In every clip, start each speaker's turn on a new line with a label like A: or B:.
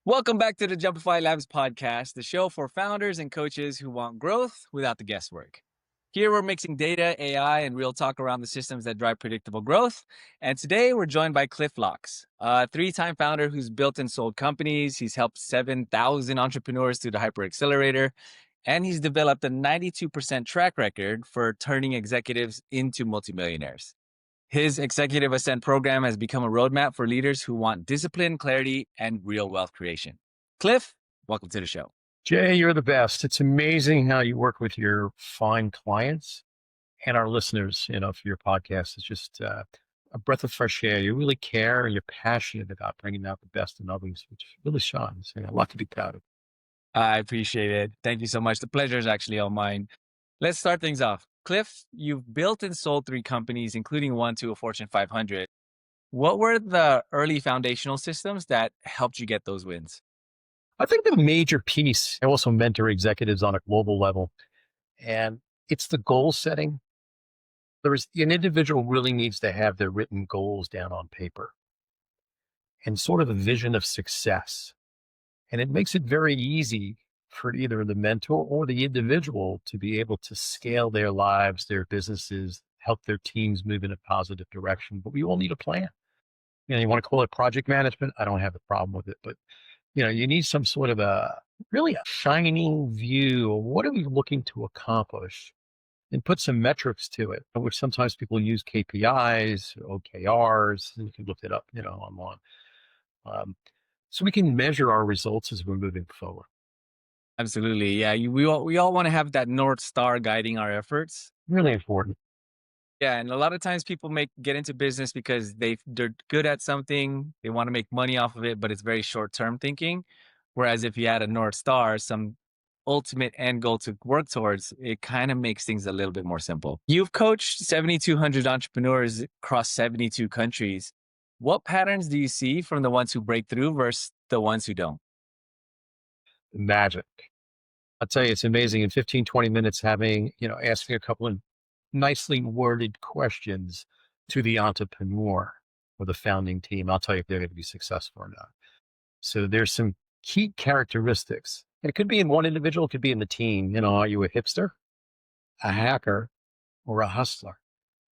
A: Welcome back to the JumpifyLabs podcast, the show for founders and coaches who want growth without the guesswork. Here we're mixing data, AI, and real talk around the systems that drive predictable growth. And today we're joined by Cliff Locks, a three-time founder who's built and sold companies. He's helped 7,000 entrepreneurs through the Hyper Accelerator, and he's developed a 92% track record for turning executives into multimillionaires. His Executive Ascent program has become a roadmap for leaders who want discipline, clarity, and real wealth creation. Cliff, welcome to the show.
B: Jay, you're the best. It's amazing how you work with your fine clients and our listeners, for your podcast. It's just a breath of fresh air. You really care and you're passionate about bringing out the best in others, which really shines. A lot to be proud of.
A: I appreciate it. Thank you so much. The pleasure is actually all mine. Let's start things off. Cliff, you've built and sold 3 companies, including one to a Fortune 500. What were the early foundational systems that helped you get those wins?
B: I think the major piece, I also mentor executives on a global level, and it's the goal setting. An individual really needs to have their written goals down on paper and sort of a vision of success. And it makes it very easy for either the mentor or the individual to be able to scale their lives, their businesses, help their teams move in a positive direction. But we all need a plan. You want to call it project management. I don't have a problem with it, but you need some sort of really a shining view of what are we looking to accomplish and put some metrics to it, which sometimes people use KPIs, OKRs, and you can look it up, online. So we can measure our results as we're moving forward.
A: Absolutely. Yeah. We all want to have that North Star guiding our efforts.
B: Really important.
A: Yeah. And a lot of times people get into business because they're good at something. They want to make money off of it, but it's very short-term thinking. Whereas if you had a North Star, some ultimate end goal to work towards, it kind of makes things a little bit more simple. You've coached 7,200 entrepreneurs across 72 countries. What patterns do you see from the ones who break through versus the ones who don't?
B: Magic. I'll tell you, it's amazing in 15, 20 minutes asking a couple of nicely worded questions to the entrepreneur or the founding team. I'll tell you if they're going to be successful or not. So there's some key characteristics. And it could be in one individual, it could be in the team. Are you a hipster, a hacker, or a hustler?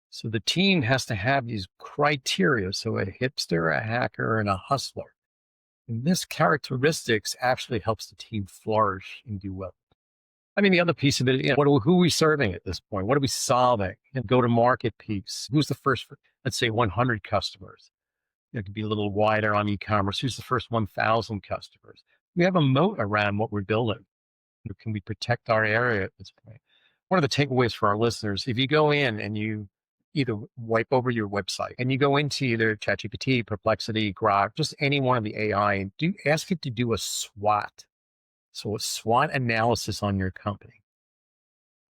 B: So the team has to have these criteria. So a hipster, a hacker, and a hustler. And this characteristics actually helps the team flourish and do well. I mean, the other piece of it, who are we serving at this point? What are we solving? And go to market piece. Who's the first, let's say 100 customers? It could be a little wider on e-commerce. Who's the first 1,000 customers? We have a moat around what we're building. Can we protect our area at this point? One of the takeaways for our listeners, if you go in and you either wipe over your website and you go into either ChatGPT, Perplexity, Grok, just any one of the AI and ask it to do a SWOT. So a SWOT analysis on your company.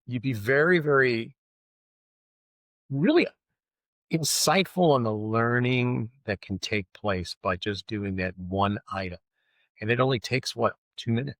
B: You'd be very, very, really insightful on the learning that can take place by just doing that one item. And it only takes 2 minutes.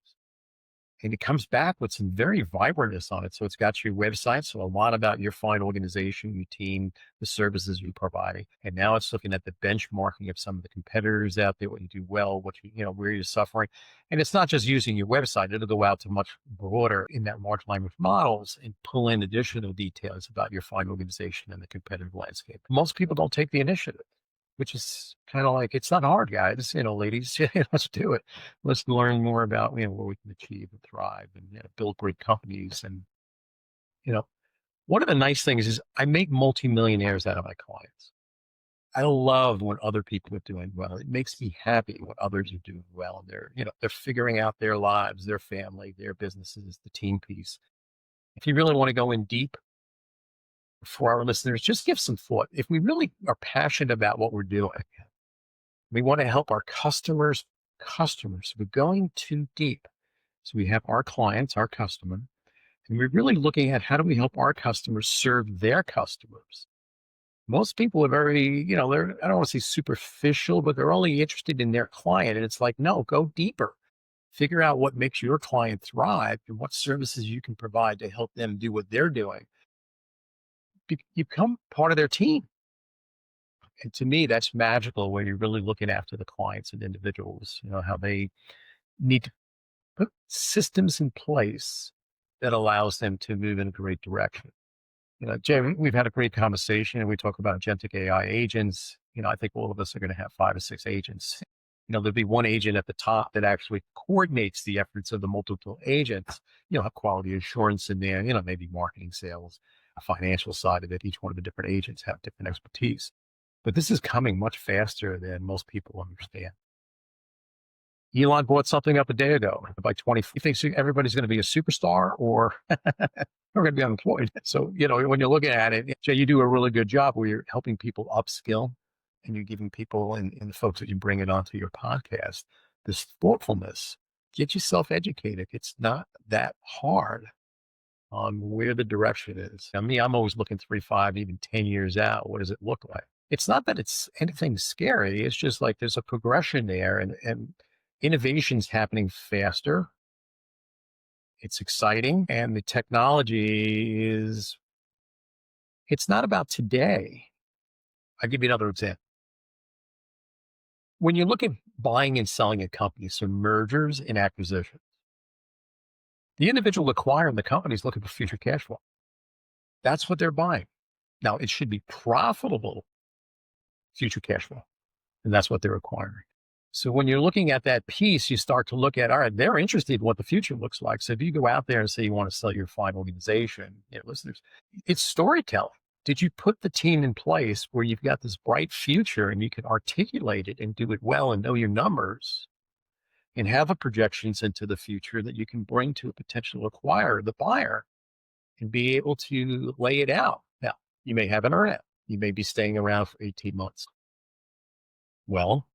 B: And it comes back with some very vibrantness on it. So it's got your website. So a lot about your fine organization, your team, the services you're providing. And now it's looking at the benchmarking of some of the competitors out there, what you do well, where you're suffering. And it's not just using your website. It'll go out to much broader in that large language models and pull in additional details about your fine organization and the competitive landscape. Most people don't take the initiative, which is kind of like, it's not hard, guys, ladies, let's do it. Let's learn more about, what we can achieve and thrive and build great companies. And, one of the nice things is I make multimillionaires out of my clients. I love when other people are doing well. It makes me happy when others are doing well. And they're figuring out their lives, their family, their businesses, the team piece. If you really want to go in deep, for our listeners, just give some thought. If we really are passionate about what we're doing, we want to help our customers. We're going too deep. So we have our clients, our customer, and we're really looking at how do we help our customers serve their customers. Most people are very, I don't want to say superficial, but they're only interested in their client. And it's like, no, go deeper. Figure out what makes your client thrive and what services you can provide to help them do what they're doing. You become part of their team. And to me, that's magical where you're really looking after the clients and individuals, how they need to put systems in place that allows them to move in a great direction. Jay, we've had a great conversation and we talk about agentic AI agents. I think all of us are going to have 5 or 6 agents. There'll be one agent at the top that actually coordinates the efforts of the multiple agents, have quality assurance in there, maybe marketing, sales, a financial side of it. Each one of the different agents have different expertise. But this is coming much faster than most people understand. Elon bought something up a day ago. By 20, he thinks everybody's going to be a superstar or we're going to be unemployed. So, when you're looking at it, Jay, you do a really good job where you're helping people upskill and you're giving people and the folks that you bring it onto your podcast this thoughtfulness. Get yourself educated. It's not that hard on where the direction is. I'm always looking 3, 5, even 10 years out. What does it look like? It's not that it's anything scary. It's just like there's a progression there and innovation's happening faster. It's exciting. And the technology it's not about today. I'll give you another example. When you look at buying and selling a company, so mergers and acquisitions, the individual acquiring the company is looking for future cash flow. That's what they're buying. Now, it should be profitable future cash flow, and that's what they're acquiring. So when you're looking at that piece, you start to look at, all right, they're interested in what the future looks like. So if you go out there and say you want to sell your fine organization, listeners, it's storytelling. Did you put the team in place where you've got this bright future and you can articulate it and do it well and know your numbers and have a projections into the future that you can bring to a potential acquirer, the buyer, and be able to lay it out? Now, you may have an earnout. You may be staying around for 18 months. Well,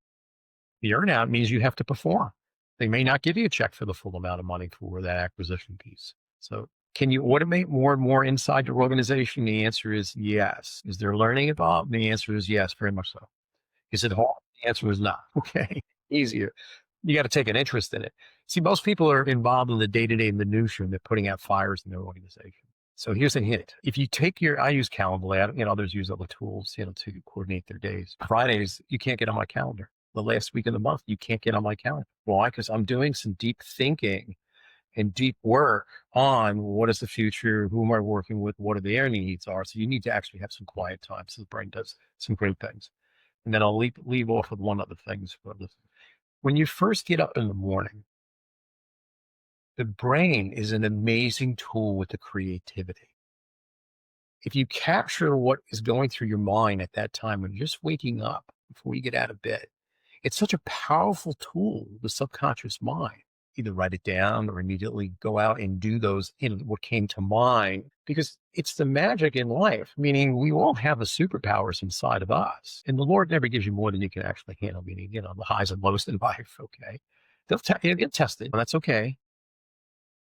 B: the earnout means you have to perform. They may not give you a check for the full amount of money for that acquisition piece. So can you automate more and more inside your organization? The answer is yes. Is there learning involved? The answer is yes, very much so. Is it hard? The answer is not. Okay. Easier. You got to take an interest in it. See, most people are involved in the day-to-day minutia and they're putting out fires in their organization. So here's a hint. If you take I use Calendly, others use other tools, to coordinate their days. Fridays, you can't get on my calendar. The last week of the month, you can't get on my calendar. Why? Because I'm doing some deep thinking and deep work on what is the future, who am I working with, what are their needs are. So you need to actually have some quiet time so the brain does some great things. And then I'll leave off with one other thing. When you first get up in the morning, the brain is an amazing tool with the creativity. If you capture what is going through your mind at that time when you're just waking up before you get out of bed, it's such a powerful tool, the subconscious mind. Either write it down or immediately go out and do those in what came to mind, because it's the magic in life, meaning we all have the superpowers inside of us. And the Lord never gives you more than you can actually handle, meaning, the highs and lows in life. Okay. You'll get tested. That's okay.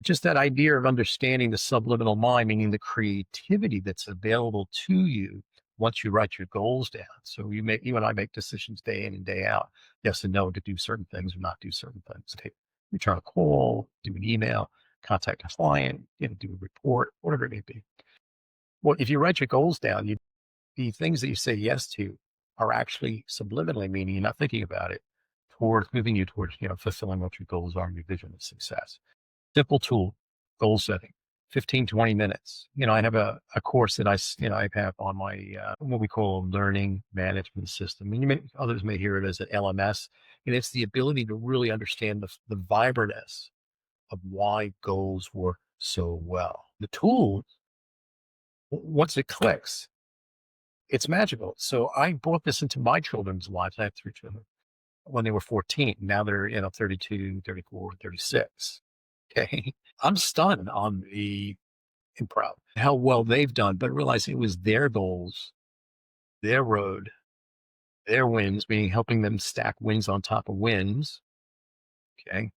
B: Just that idea of understanding the subliminal mind, meaning the creativity that's available to you once you write your goals down. So you and I make decisions day in and day out, yes and no, to do certain things or not do certain things. Return a call, do an email, contact a client, do a report, whatever it may be. Well, if you write your goals down, the things that you say yes to are actually subliminally, meaning you're not thinking about it, towards moving you towards, fulfilling what your goals are and your vision of success. Simple tool, goal setting, 15, 20 minutes. I have a course that I have on my, what we call a learning management system. And others may hear it as an LMS. And it's the ability to really understand the vibrantness of why goals work so well. The tool, once it clicks, it's magical. So I brought this into my children's lives. I have 3 children when they were 14. Now they're, 32, 34, 36. Okay. I'm stunned on and proud how well they've done, but realize it was their goals, their road, their wins, meaning helping them stack wins on top of wins. Okay.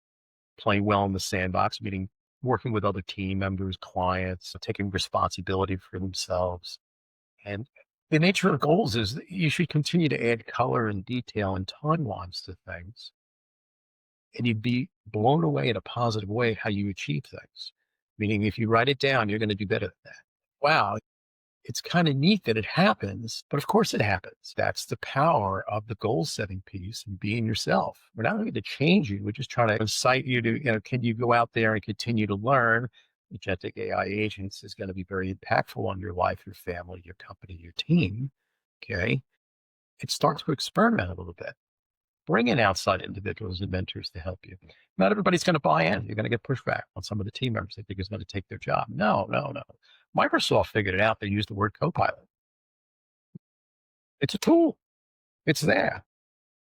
B: Playing well in the sandbox, meaning working with other team members, clients, taking responsibility for themselves. And the nature of goals is that you should continue to add color and detail and timelines to things. And you'd be blown away in a positive way how you achieve things. Meaning if you write it down, you're going to do better than that. Wow. It's kind of neat that it happens, but of course it happens. That's the power of the goal setting piece and being yourself. We're not looking to change you. We're just trying to incite you to, can you go out there and continue to learn? Agentic AI agents is going to be very impactful on your life, your family, your company, your team. Okay. And start to experiment a little bit. Bring in outside individuals and mentors to help you. Not everybody's going to buy in. You're going to get pushback on some of the team members they think is going to take their job. No, no, no. Microsoft figured it out. They used the word Copilot. It's a tool. It's there.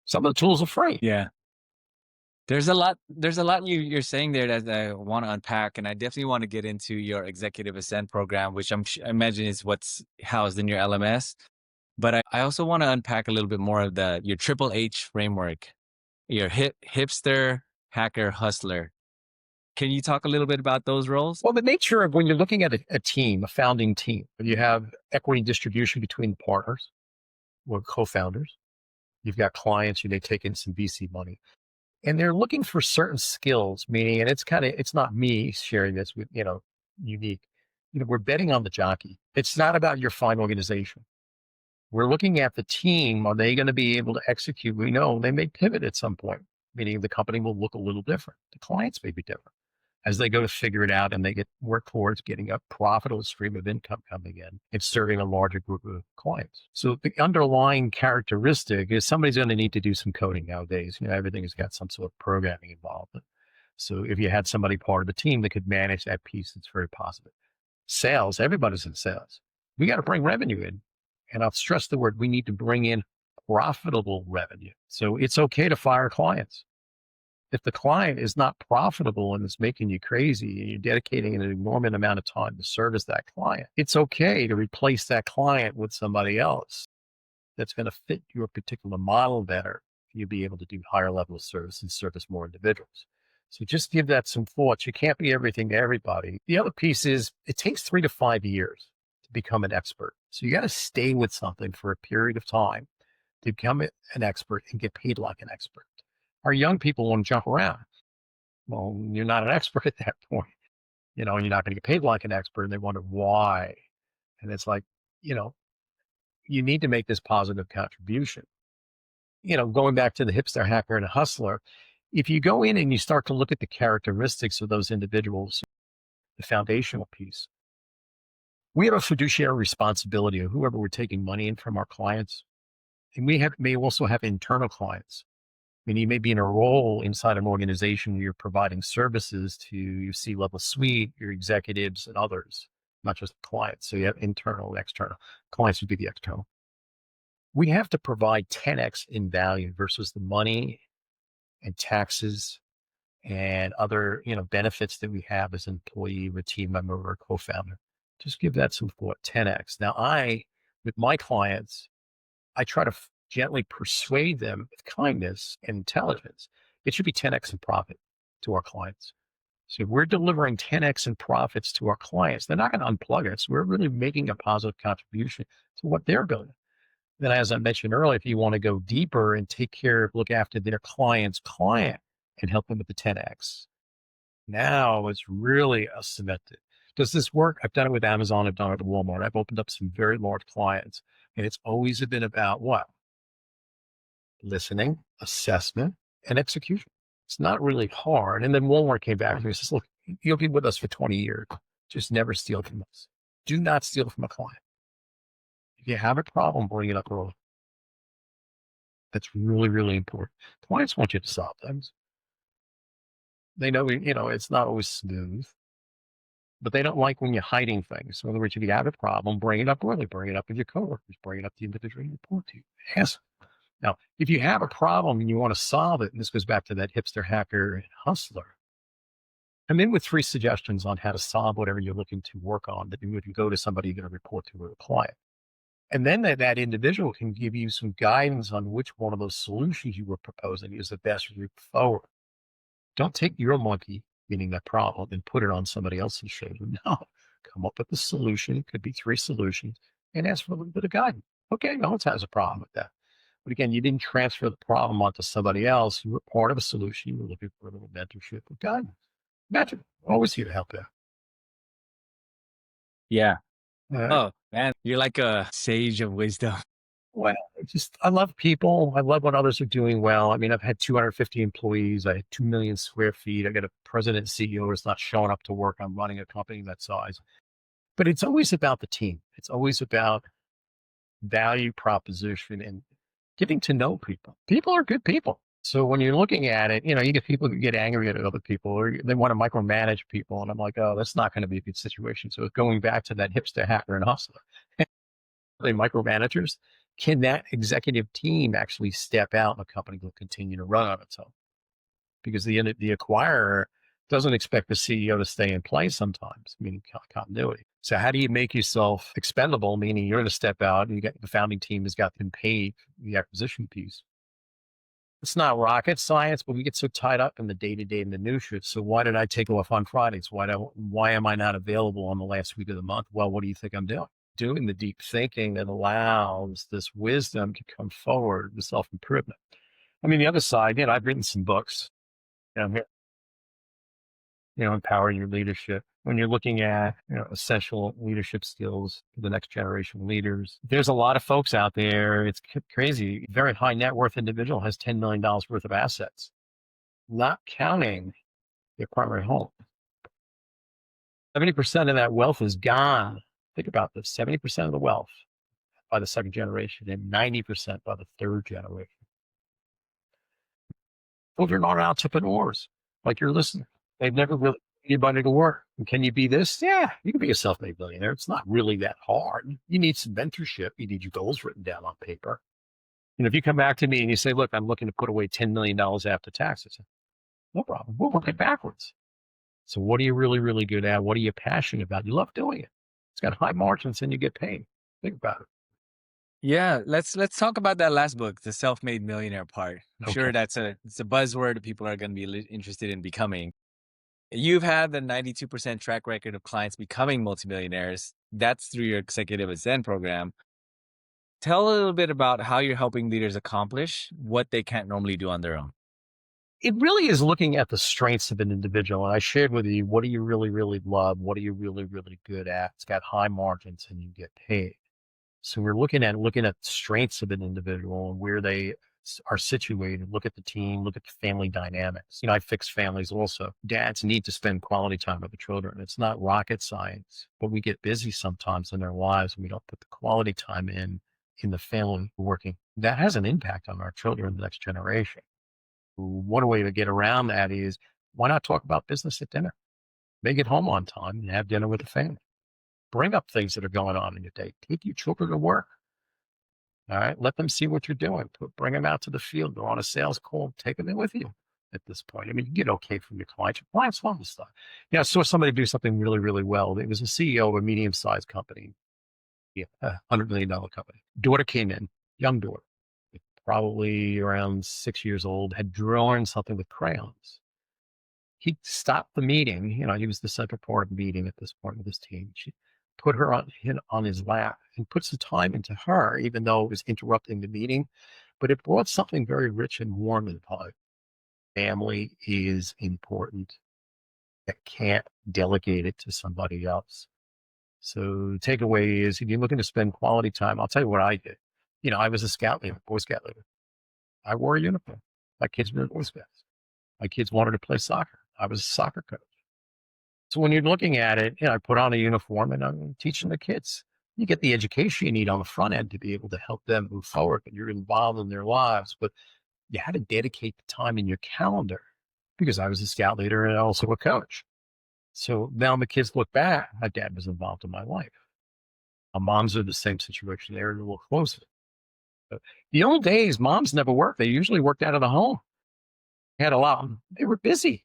B: Some of the tools are free.
A: Yeah. There's a lot you're saying there that I want to unpack, and I definitely want to get into your executive ascent program, which I imagine is what's housed in your LMS. But I also want to unpack a little bit more of your Triple H framework, your hipster, hacker, hustler. Can you talk a little bit about those roles?
B: Well, the nature of when you're looking at a team, a founding team, you have equity distribution between partners or co-founders. You've got clients, you may take in some VC money. And they're looking for certain skills, meaning, and it's not me sharing this with, unique. We're betting on the jockey. It's not about your fine organization. We're looking at the team. Are they going to be able to execute? We know they may pivot at some point, meaning the company will look a little different. The clients may be different as they go to figure it out and they work towards getting a profitable stream of income coming in and serving a larger group of clients. So the underlying characteristic is somebody's going to need to do some coding nowadays. Everything has got some sort of programming involved. So if you had somebody part of the team that could manage that piece, it's very positive. Sales, everybody's in sales. We got to bring revenue in. And I'll stress the word, we need to bring in profitable revenue. So it's okay to fire clients. If the client is not profitable and it's making you crazy and you're dedicating an enormous amount of time to service that client, it's okay to replace that client with somebody else that's going to fit your particular model better. You'll be able to do higher level of service and service more individuals. So just give that some thought. You can't be everything to everybody. The other piece is it takes 3 to 5 years to become an expert. So you got to stay with something for a period of time to become an expert and get paid like an expert. Our young people want to jump around. Well, you're not an expert at that point. You're not going to get paid like an expert. And they wonder why. And it's like, you need to make this positive contribution. Going back to the hipster, hacker, and hustler, if you go in and you start to look at the characteristics of those individuals, the foundational piece, we have a fiduciary responsibility of whoever we're taking money in from our clients. And we may also have internal clients. I mean, you may be in a role inside an organization where you're providing services to your C-level suite, your executives, and others, not just clients. So you have internal and external. Clients would be the external. We have to provide 10x in value versus the money and taxes and other, benefits that we have as an employee, a team member, or a co-founder. Just give that some thought. 10x. Now, with my clients, I try to gently persuade them with kindness and intelligence. It should be 10x in profit to our clients. So if we're delivering 10x in profits to our clients, they're not going to unplug us. We're really making a positive contribution to what they're building. Then, as I mentioned earlier, if you want to go deeper and look after their client's client and help them with the 10x, now it's really a cemented. Does this work? I've done it with Amazon. I've done it with Walmart. I've opened up some very large clients. And it's always been about what? Listening, assessment, and execution. It's not really hard. And then Walmart came back to me and says, look, you'll be with us for 20 years. Just never steal from us. Do not steal from a client. If you have a problem, bring it up early. That's really, really important. Clients want you to solve things. They know, it's not always smooth, but they don't like when you're hiding things. In other words, if you have a problem, bring it up early. Bring it up with your coworkers. Bring it up to the individual you report to. Ask. Now, if you have a problem and you want to solve it, and this goes back to that hipster, hacker, and hustler, come in with 3 suggestions on how to solve whatever you're looking to work on that you would go to somebody you're going to report to or a client. And then that individual can give you some guidance on which one of those solutions you were proposing is the best route forward. Don't take your monkey, meaning that problem, and put it on somebody else's shoulder. No, come up with a solution. It could be 3 solutions and ask for a little bit of guidance. Okay, no one has a problem with that. But again, you didn't transfer the problem onto somebody else. You were part of a solution. You were looking for a little mentorship or guidance. Imagine, always here to help you.
A: Yeah.
B: All right.
A: Oh, Man, you're like a sage of wisdom.
B: Well, I love people. I love when others are doing well. I mean, I've had 250 employees. I had 2 million square feet. I got a president and CEO who's not showing up to work. I'm running a company that size. But it's always about the team. It's always about value proposition and getting to know people. People are good people. So when you're looking at it, you get people who get angry at other people or they want to micromanage people. And I'm like, oh, that's not going to be a good situation. So going back to that hipster hacker and hustler, the micromanagers, can that executive team actually step out and the company will continue to run on its own? Because the acquirer doesn't expect the CEO to stay in place sometimes, meaning continuity. So how do you make yourself expendable, meaning you're going to step out and you get the founding team has got them paid the acquisition piece? It's not rocket science, but we get so tied up in the day-to-day minutiae. So why did I take off on Fridays? Why am I not available on the last week of the month? Well, what do you think I'm doing? Doing the deep thinking that allows this wisdom to come forward, the self-improvement. I mean, the other side, I've written some books, here, empower your leadership. When you're looking at, essential leadership skills for the next generation of leaders, there's a lot of folks out there. It's crazy. Very high net worth individual has $10 million worth of assets, not counting their primary home. 70% of that wealth is gone. Think about this, 70% of the wealth by the second generation and 90% by the third generation. Children are entrepreneurs, like you're listening. They've never really put anybody to work. And can you be this? Yeah, you can be a self-made millionaire. It's not really that hard. You need some mentorship. You need your goals written down on paper. And if you come back to me and you say, look, I'm looking to put away $10 million after taxes, no problem. We'll work it backwards. So what are you really, really good at? What are you passionate about? You love doing it. It's got high margins and you get paid. Think about it.
A: Yeah, let's talk about that last book, the self-made millionaire part. I'm
B: Okay.
A: sure it's a buzzword that people are going to be interested in becoming. You've had the 92% track record of clients becoming multimillionaires. That's through your Executive Ascend program. Tell a little bit about how you're helping leaders accomplish what they can't normally do on their own.
B: It really is looking at the strengths of an individual. And I shared with you, what do you really, really love? What are you really, really good at? It's got high margins and you get paid. So we're looking at the strengths of an individual and where they are situated. Look at the team, look at the family dynamics. I fix families also. Dads need to spend quality time with the children. It's not rocket science, but we get busy sometimes in their lives and we don't put the quality time in the family working. That has an impact on our children, the next generation. One way to get around that is, why not talk about business at dinner? Make it home on time and have dinner with the family. Bring up things that are going on in your day. Take your children to work. All right. Let them see what you're doing. Bring them out to the field. Go on a sales call. Take them in with you at this point. I mean, you get okay from your clients. Your clients love this stuff. I saw somebody do something really, really well. It was a CEO of a medium sized company, $100 million company. Daughter came in, young daughter, probably around 6 years old, had drawn something with crayons. He stopped the meeting. He was the central part of the meeting at this point with his team. She put her on his lap and put some time into her, even though it was interrupting the meeting. But it brought something very rich and warm in the family is important. I can't delegate it to somebody else. So the takeaway is, if you're looking to spend quality time, I'll tell you what I did. I was a scout leader, Boy Scout leader. I wore a uniform. My kids were Boy Scouts. My kids wanted to play soccer. I was a soccer coach. So when you're looking at it, I put on a uniform and I'm teaching the kids. You get the education you need on the front end to be able to help them move forward, but you're involved in their lives. But you had to dedicate the time in your calendar, because I was a scout leader and also a coach. So now the kids look back, my dad was involved in my life. My moms are the same situation. They're a little closer. But the old days, moms never worked. They usually worked out of the home. They had a lot. They were busy.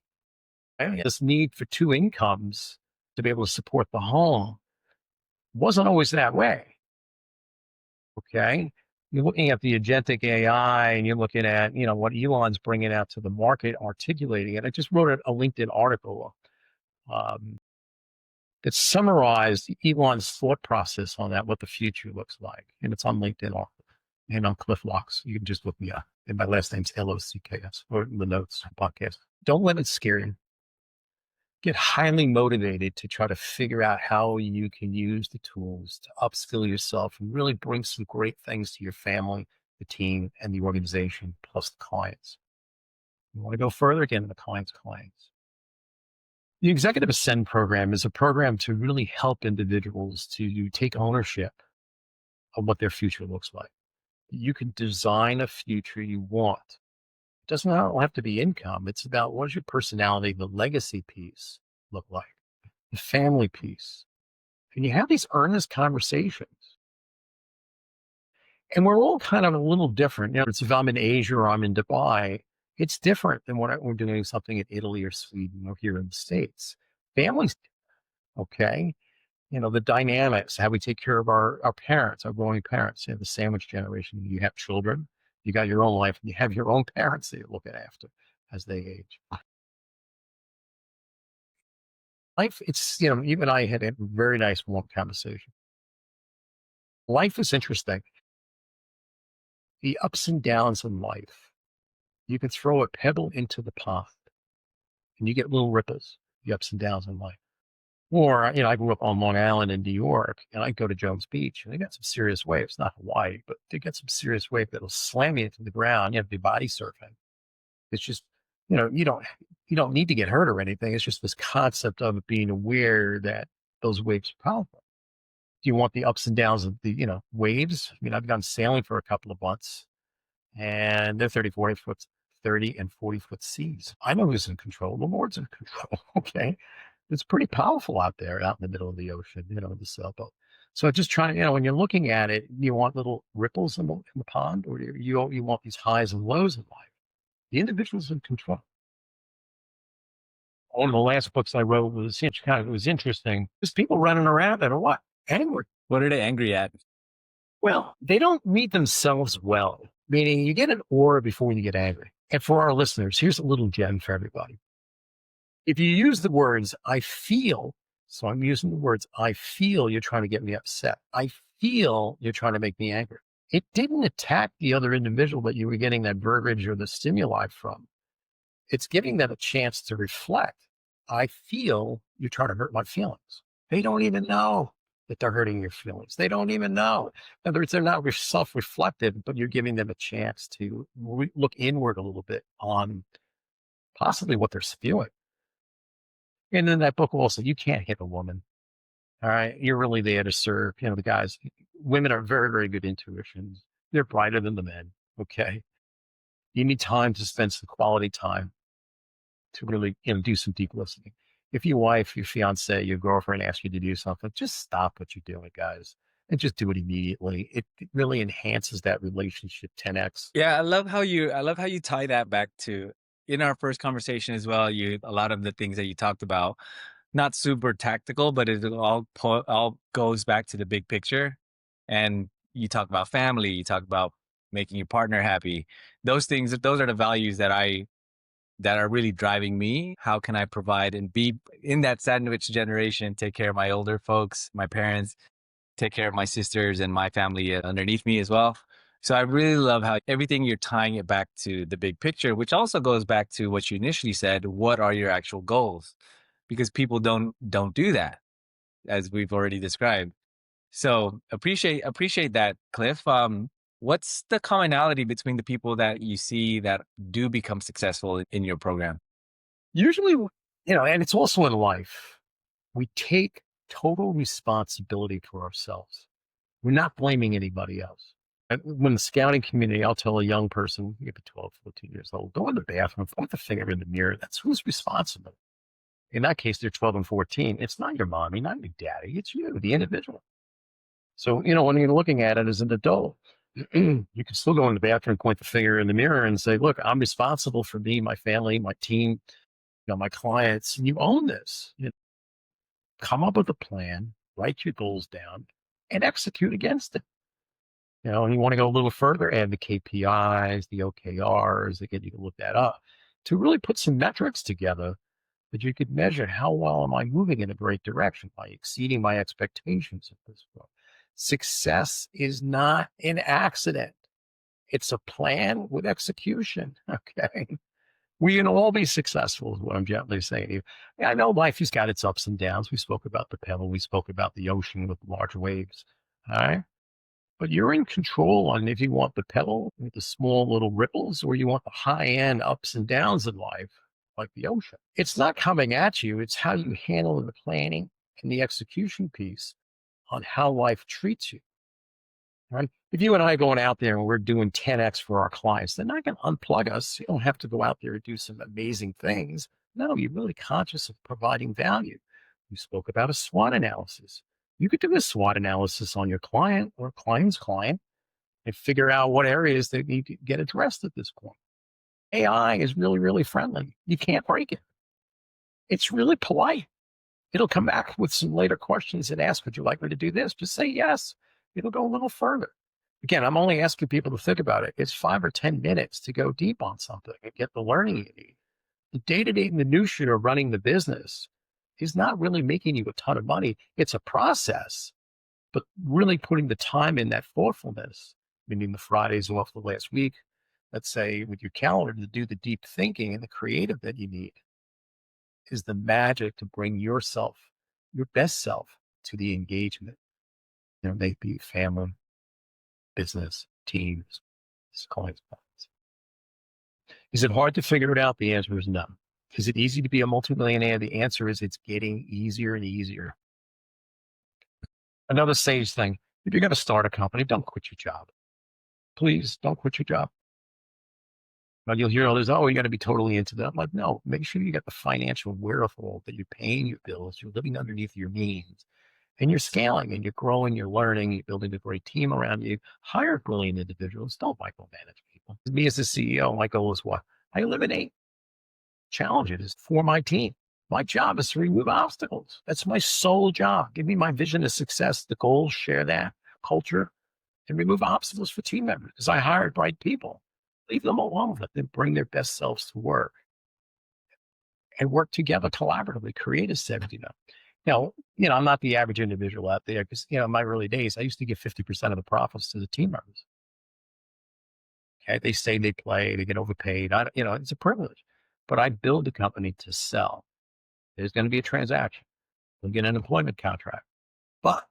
B: And this need for two incomes to be able to support the home wasn't always that way. Okay. You're looking at the agentic AI and you're looking at, what Elon's bringing out to the market, articulating it. I just wrote a LinkedIn article um, that summarized Elon's thought process on that, what the future looks like. And it's on LinkedIn and on Cliff Locks. You can just look me up. And my last name's Locks or in the notes podcast. Don't let it scare you. get highly motivated to try to figure out how you can use the tools to upskill yourself and really bring some great things to your family, the team, and the organization, plus the clients. You want to go further, again, the clients. The Executive Ascend program is a program to really help individuals to take ownership of what their future looks like. You can design a future you want. It doesn't all have to be income. It's about what does your personality, the legacy piece look like, the family piece. And you have these earnest conversations. And we're all kind of a little different. It's if I'm in Asia or I'm in Dubai, it's different than what we're doing something in Italy or Sweden or here in the States. Families, okay? The dynamics, how we take care of our parents, our growing parents, the sandwich generation. You have children, you got your own life, and you have your own parents that you're looking after as they age. Life, you and I had a very nice, warm conversation. Life is interesting. The ups and downs in life. You can throw a pebble into the pond and you get little ripples, the ups and downs in life. Or, I grew up on Long Island in New York, and I go to Jones Beach, and they got some serious waves, not Hawaii, but they get some serious wave that'll slam you into the ground. You have to be body surfing. It's just, you don't need to get hurt or anything. It's just this concept of being aware that those waves are powerful. Do you want the ups and downs of the, waves? I've gone sailing for a couple of months, and they're 30, 40 foot, 30 and 40-foot seas. I know who's in control. The Lord's in control. Okay. It's pretty powerful out there, out in the middle of the ocean, the sailboat. So just trying, when you're looking at it, you want little ripples in the pond, or you want these highs and lows in life. The individual's in control. One of the last books I wrote was interesting. Just people running around that are what? Angry.
A: What are they angry at?
B: Well, they don't read themselves well, meaning you get an aura before you get angry. And for our listeners, here's a little gem for everybody. If you use the words, I feel, so I'm using the words, I feel you're trying to get me upset. I feel you're trying to make me angry. It didn't attack the other individual that you were getting that verbiage or the stimuli from. It's giving them a chance to reflect. I feel you're trying to hurt my feelings. They don't even know that they're hurting your feelings. They don't even know. In other words, they're not self-reflective, but you're giving them a chance to look inward a little bit on possibly what they're spewing. And in that book also, you can't hit a woman. All right. You're really there to serve. The guys, women are very, very good intuitions. They're brighter than the men. Okay. You need time to spend some quality time to really, do some deep listening. If your wife, your fiance, your girlfriend asks you to do something, just stop what you're doing, guys, and just do it immediately. It really enhances that relationship 10x.
A: Yeah, I love how you tie that back to in our first conversation as well. A lot of the things that you talked about, not super tactical, but it all goes back to the big picture. And you talk about family, you talk about making your partner happy. Those are the values that are really driving me. How can I provide and be in that sandwich generation, take care of my older folks, my parents, take care of my sisters and my family underneath me as well. So I really love how everything you're tying it back to the big picture, which also goes back to what you initially said. What are your actual goals? Because people don't do that, as we've already described. So appreciate that, Cliff. What's the commonality between the people that you see that do become successful in your program?
B: Usually, and it's also in life, we take total responsibility for ourselves. We're not blaming anybody else. And when the scouting community, I'll tell a young person, maybe 12, 14 years old, go in the bathroom, point the finger in the mirror. That's who's responsible. In that case, they're 12 and 14. It's not your mommy, not your daddy. It's you, the individual. So, when you're looking at it as an adult, you can still go in the bathroom, point the finger in the mirror and say, look, I'm responsible for me, my family, my team, my clients. And you own this. Come up with a plan, write your goals down, and execute against it. And you want to go a little further, add the KPIs, the OKRs, again, you can look that up to really put some metrics together that you could measure how well am I moving in a great direction? Am I exceeding my expectations at this point? Success is not an accident. It's a plan with execution. Okay. We can all be successful is what I'm gently saying to you. Yeah, I know life has got its ups and downs. We spoke about the pebble. We spoke about the ocean with large waves. All right. But you're in control on if you want the pebble with the small little ripples or you want the high end ups and downs in life, like the ocean. It's not coming at you. It's how you handle the planning and the execution piece on how life treats you. Right? If you and I are going out there and we're doing 10x for our clients, they're not going to unplug us. You don't have to go out there and do some amazing things. No, you're really conscious of providing value. You spoke about a SWOT analysis. You could do a SWOT analysis on your client or client's client and figure out what areas that need to get addressed at this point. AI is really, really friendly. You can't break it. It's really polite. It'll come back with some later questions and ask, would you like me to do this? Just say yes. It'll go a little further. Again, I'm only asking people to think about it. It's 5 or 10 minutes to go deep on something and get the learning you need. The day-to-day minutiae of running the business is not really making you a ton of money. It's a process, but really putting the time in that thoughtfulness, meaning the Fridays off the last week, let's say with your calendar to do the deep thinking and the creative that you need is the magic to bring yourself, your best self to the engagement. They be family, business, teams, clients. Is it hard to figure it out? The answer is no. Is it easy to be a multimillionaire? The answer is it's getting easier and easier. Another sage thing, if you're going to start a company, don't quit your job. Please don't quit your job. Now you'll hear others, oh, you got to be totally into that. I'm like, no, make sure you got the financial wherewithal that you're paying your bills, you're living underneath your means, and you're scaling and you're growing, you're learning, you're building a great team around you. Hire brilliant individuals. Don't micromanage people. Me as the CEO, my goal is what? I eliminate challenges for my team. My job is to remove obstacles. That's my sole job. Give me my vision of success, the goals, share that culture, and remove obstacles for team members because I hired bright people. Leave them alone. Let them bring their best selves to work and work together collaboratively, create a 70. I'm not the average individual out there because, in my early days, I used to give 50% of the profits to the team members. Okay. They stay, they play, they get overpaid. It's a privilege, but I build a company to sell. There's going to be a transaction. They'll get an employment contract, but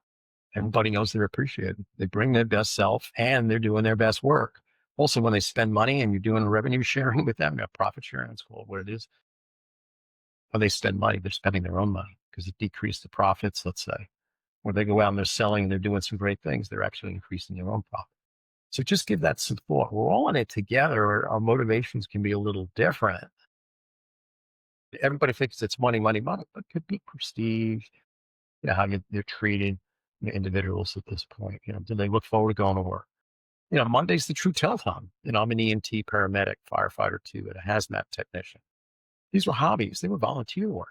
B: everybody knows they're appreciated. They bring their best self and they're doing their best work. Also, when they spend money and you're doing revenue sharing with them, profit sharing, it's called what it is. When they spend money, they're spending their own money because it decreased the profits, let's say. Or they go out and they're selling and they're doing some great things, they're actually increasing their own profit. So just give that some thought. We're all in it together. Our motivations can be a little different. Everybody thinks it's money, money, money, but it could be prestige, how they're treating individuals at this point. Do they look forward to going to work? Monday's the true telethon. I'm an EMT paramedic, firefighter too, and a hazmat technician. These were hobbies. They were volunteer work.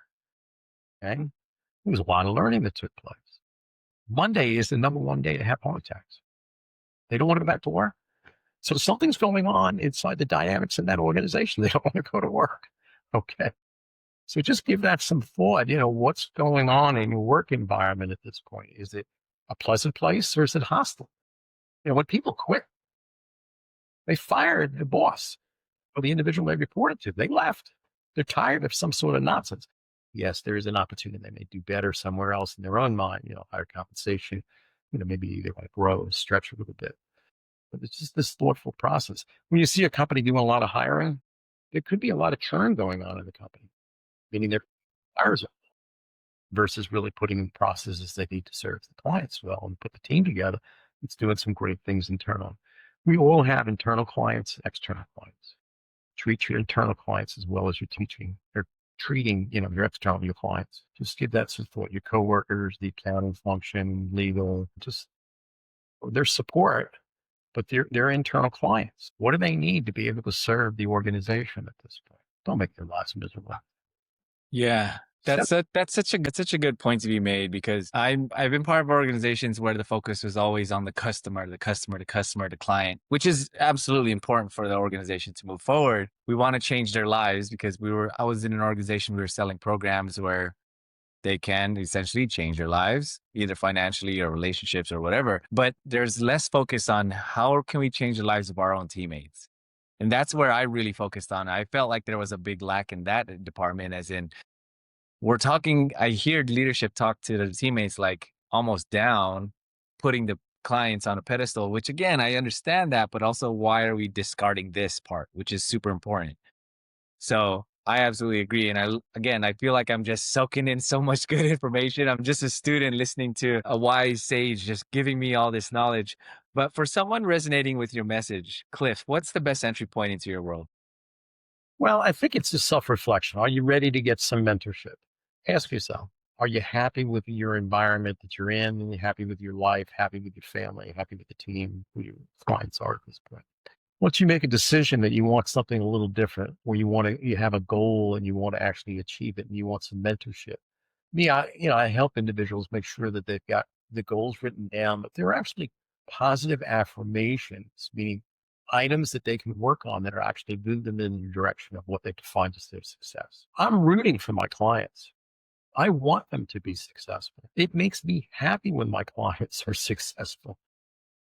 B: Okay. There was a lot of learning that took place. Monday is the number one day to have heart attacks. They don't want to go back to work. So something's going on inside the dynamics in that organization. They don't want to go to work. Okay. So just give that some thought. What's going on in your work environment at this point? Is it a pleasant place or is it hostile? When people quit, they fired the boss or the individual they reported to. They left. They're tired of some sort of nonsense. Yes, there is an opportunity. They may do better somewhere else in their own mind, higher compensation, maybe they want to grow, stretch a little bit. But it's just this thoughtful process. When you see a company doing a lot of hiring, there could be a lot of churn going on in the company, meaning their hires versus really putting in processes they need to serve the clients well and put the team together. It's doing some great things internal. We all have internal clients, external clients. Treat your internal clients as well as you're teaching or treating, your external, your clients. Just give that some thought. Your coworkers, the accounting function, legal, just their support, but they're internal clients. What do they need to be able to serve the organization at this point? Don't make their lives miserable.
A: Yeah. That's such a good point to be made because I've been part of organizations where the focus was always on the customer, the client, which is absolutely important for the organization to move forward. We want to change their lives because I was in an organization, we were selling programs where they can essentially change their lives, either financially or relationships or whatever. But there's less focus on how can we change the lives of our own teammates. And that's where I really focused on. I felt like there was a big lack in that department, as in we're talking, I hear leadership talk to the teammates like almost down, putting the clients on a pedestal, which again, I understand that, but also why are we discarding this part, which is super important? So I absolutely agree. And again, I feel like I'm just soaking in so much good information. I'm just a student listening to a wise sage just giving me all this knowledge. But for someone resonating with your message, Cliff, what's the best entry point into your world?
B: Well, I think it's a self-reflection. Are you ready to get some mentorship? Ask yourself, are you happy with your environment that you're in? And you happy with your life, happy with your family, happy with the team, who your clients are at this point? Once you make a decision that you want something a little different, where you have a goal and you want to actually achieve it and you want some mentorship. I help individuals make sure that they've got the goals written down, but they're actually positive affirmations, meaning items that they can work on that are actually move them in the direction of what they define as their success. I'm rooting for my clients. I want them to be successful. It makes me happy when my clients are successful.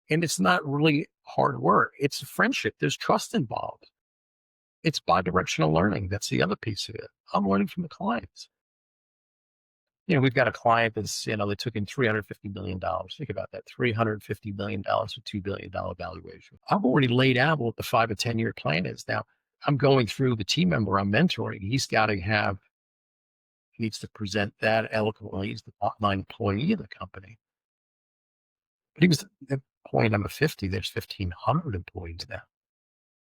B: And it's not really hard work. It's friendship. There's trust involved. It's bi-directional learning. That's the other piece of it. I'm learning from the clients. We've got a client they took in $350 million. Think about that, $350 million with $2 billion valuation. I've already laid out what the 5 or 10-year plan is. Now I'm going through the team member I'm mentoring. He needs to present that eloquently. He's the top 9 employee of the company. But he was employee number 50. There's 1,500 employees now.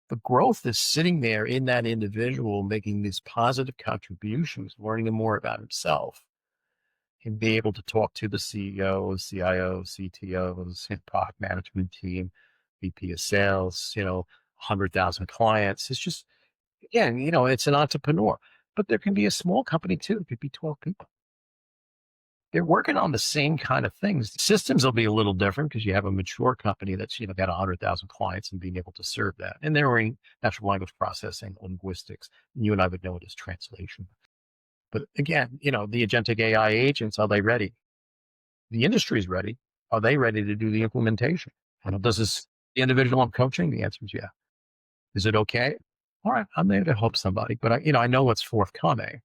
B: The growth is sitting there in that individual making these positive contributions, learning more about himself, and be able to talk to the CEOs, CIOs, CTOs, product management team, VP of sales, 100,000 clients. It's just, again, it's an entrepreneur, but there can be a small company too. It could be 12 people. They're working on the same kind of things. Systems will be a little different because you have a mature company that's, got 100,000 clients and being able to serve that. And they're in natural language processing, linguistics. And you and I would know it as translation. But again, the agentic AI agents, are they ready? The industry is ready. Are they ready to do the implementation? Does this the individual I'm coaching? The answer is yeah. Is it okay? All right, I'm there to help somebody, but I know what's forthcoming,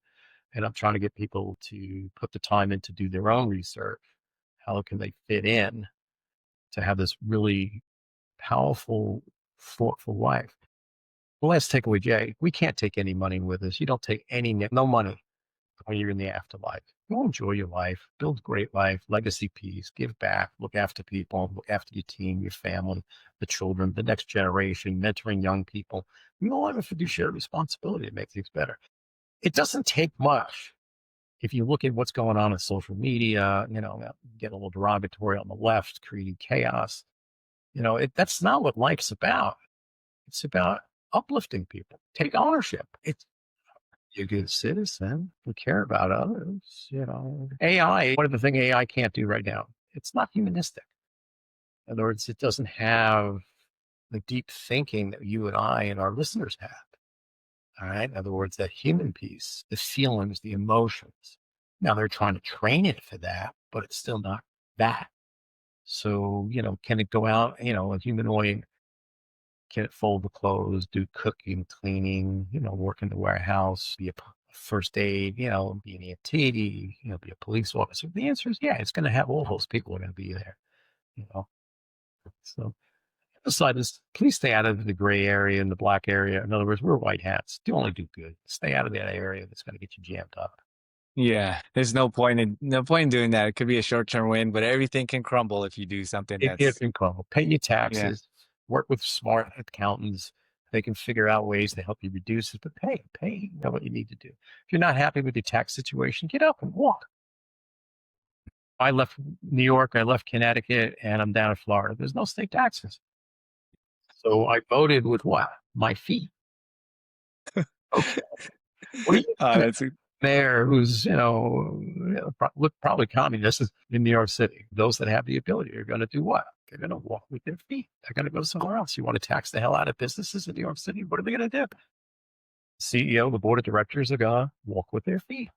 B: and I'm trying to get people to put the time in to do their own research. How can they fit in to have this really powerful, thoughtful life? The last takeaway, Jay, we can't take any money with us. You don't take no money when you're in the afterlife. Go enjoy your life, build a great life, legacy piece, give back, look after people, look after your team, your family, the children, the next generation, mentoring young people. We all have a fiduciary responsibility to make things better. It doesn't take much. If you look at what's going on in social media, get a little derogatory on the left, creating chaos. That's not what life's about. It's about uplifting people. Take ownership. It's Be a good citizen. We care about others. AI, one of the things AI can't do right now, it's not humanistic. In other words, it doesn't have the deep thinking that you and I and our listeners have. All right. In other words, that human piece, the feelings, the emotions. Now they're trying to train it for that, but it's still not that. So, can it go out, a humanoid, can it fold the clothes, do cooking, cleaning, work in the warehouse, be a first aid, be an EMT, be a police officer? The answer is yeah, it's going to have all those people are going to be there, you know. So the side is please stay out of the gray area and the black area. In other words, we're white hats. Do only do good. Stay out of that area that's going to get you jammed up.
A: Yeah, there's no point in doing that. It could be a short-term win, but everything can crumble if you do something
B: It
A: that's
B: can call. Pay your
A: yeah.
B: taxes. Work with smart accountants. They can figure out ways to help you reduce it, but pay, what you need to do. If you're not happy with your tax situation, get up and walk. I left New York, I left Connecticut, and I'm down in Florida. There's no state taxes. So I voted with what? My feet. Okay. What are you
A: Oh,
B: doing
A: that's
B: there who's, look, probably communist in New York City? Those that have the ability are going to do what? They're going to walk with their feet. They're going to go somewhere else. You want to tax the hell out of businesses in New York City? What are they going to do? CEO, the board of directors are going to walk with their feet.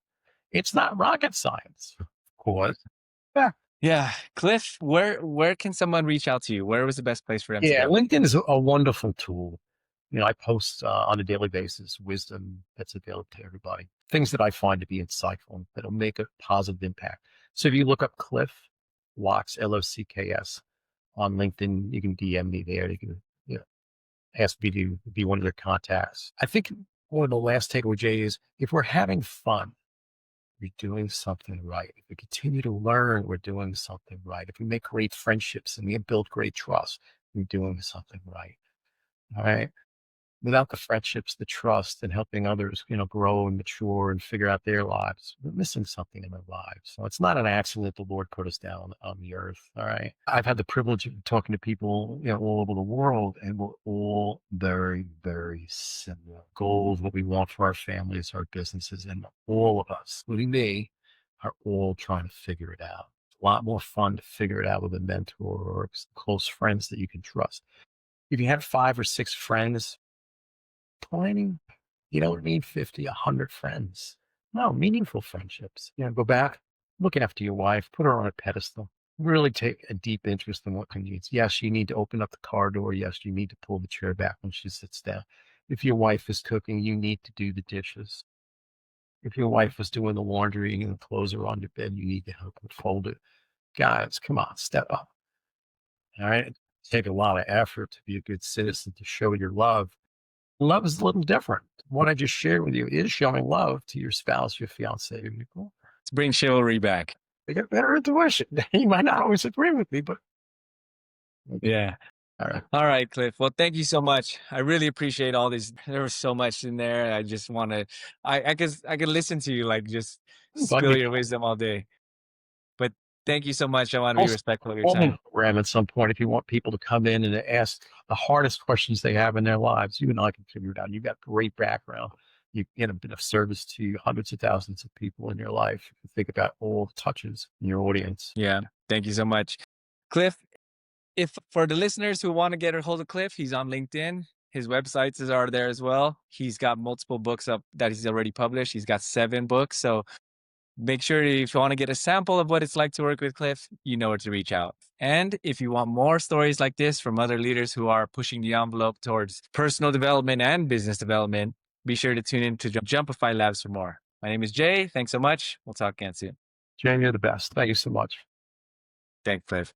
B: It's not rocket science, of course. Yeah.
A: yeah. Cliff, where can someone reach out to you? Where was the best place for them to
B: Yeah.
A: go?
B: LinkedIn is a wonderful tool. I post on a daily basis wisdom that's available to everybody, things that I find to be insightful that'll make a positive impact. So if you look up Cliff Locks, Locks, on LinkedIn, you can DM me there. You can ask me to be one of their contacts. I think one of the last takeaway, Jay, is if we're having fun, we're doing something right. If we continue to learn, we're doing something right. If we make great friendships and we build great trust, we're doing something right. All right. Without the friendships, the trust, and helping others, grow and mature and figure out their lives, we're missing something in their lives. So it's not an accident the Lord put us down on the earth. All right. I've had the privilege of talking to people, all over the world, and we're all very, very similar. Goals, what we want for our families, our businesses, and all of us, including me, are all trying to figure it out. It's a lot more fun to figure it out with a mentor or close friends that you can trust. If you have 5 or 6 friends, plenty. You don't need 50, 100 friends. No, meaningful friendships. Go back, look after your wife, put her on a pedestal. Really take a deep interest in what she needs. Yes, you need to open up the car door. Yes, you need to pull the chair back when she sits down. If your wife is cooking, you need to do the dishes. If your wife is doing the laundry and the clothes are on your bed, you need to help her fold it. Guys, come on, step up. All right. Take a lot of effort to be a good citizen, to show your love. Love is a little different. What I just shared with you is showing love to your spouse, your fiance, or your girlfriend.
A: Let's bring chivalry back.
B: They get better intuition. You might not always agree with me, but
A: Yeah.
B: all right.
A: All right, Cliff. Well, thank you so much. I really appreciate all these. There was so much in there. I just want to, I could listen to you like just
B: Glad
A: spill
B: we
A: your wisdom all day. But thank you so much. I want to be
B: also
A: respectful of your
B: on the
A: time.
B: program at some point if you want people to come in and ask the hardest questions they have in their lives. You and I can figure it out. You've got great background. You've been of service to hundreds of thousands of people in your life. You can think about all the touches in your audience.
A: Yeah. Thank you so much. Cliff, if for the listeners who want to get a hold of Cliff, he's on LinkedIn. His websites are there as well. He's got multiple books up that he's already published. He's got 7 books. So make sure if you want to get a sample of what it's like to work with Cliff, you know where to reach out. And if you want more stories like this from other leaders who are pushing the envelope towards personal development and business development, be sure to tune in to JumpifyLabs for more. My name is Jay. Thanks so much. We'll talk again soon.
B: Jay, you're the best. Thank you so much.
A: Thanks, Cliff.